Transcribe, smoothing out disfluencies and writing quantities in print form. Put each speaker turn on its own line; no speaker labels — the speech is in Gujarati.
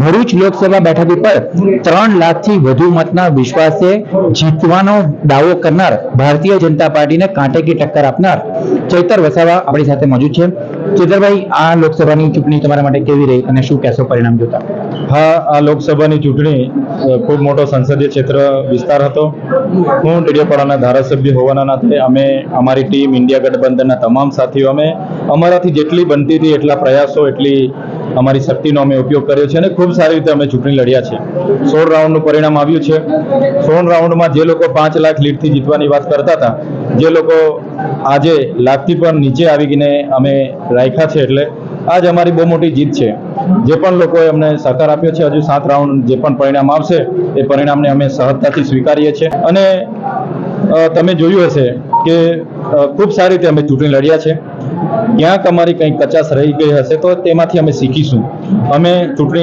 ભરૂચ લોકસભા બેઠક ઉપર 3 લાખથી વધુ મતના વિશ્વાસે જીતવાનો દાવો કરનાર ભારતીય જનતા પાર્ટીને કાંટે કી ટક્કર આપનાર ચૈતર વસાવા આપણી સાથે મોજૂદ છે। ચૈતરભાઈ, આ લોકસભાની ચૂંટણી તમારા માટે કેવી રહી અને શું કહેશો પરિણામ જોતા?
હા, આ લોકસભાની ચૂંટણી ખૂબ મોટો સંસદીય ક્ષેત્ર વિસ્તાર હતો। હું ડેડિયાપાડાના ધારાસભ્ય હોવાના નાતે અમે અમારી ટીમ ઇન્ડિયા ગઠબંધનના તમામ સાથીઓ અમે અમારાથી જેટલી બનતી હતી એટલા પ્રયાસો એટલી અમારી શક્તિનો અમે ઉપયોગ કર્યો છે અને ખૂબ સારી રીતે અમે ચૂંટણી લડ્યા છે। 16 રાઉન્ડનું પરિણામ આવ્યું છે। 16 રાઉન્ડમાં જે લોકો 5 લાખ લીડથી જીતવાની વાત કરતા હતા, જે લોકો આજે લાખથી પણ નીચે આવી ગઈને અમે રાખ્યા છે, એટલે આજ અમારી બહુ મોટી જીત છે। જે પણ લોકોએ અમને સહકાર આપ્યો છે, હજુ 7 રાઉન્ડ જે પણ પરિણામ આવશે એ પરિણામને અમે સહજતાથી સ્વીકારીએ છીએ અને તમે જોયું હશે કે ખૂબ સારી રીતે અમે ચૂંટણી લડ્યા છે। ક્યાંક અમારી કંઈક કચાશ રહી ગઈ હશે તો તેમાંથી અમે શીખીશું। અમે ચૂંટણી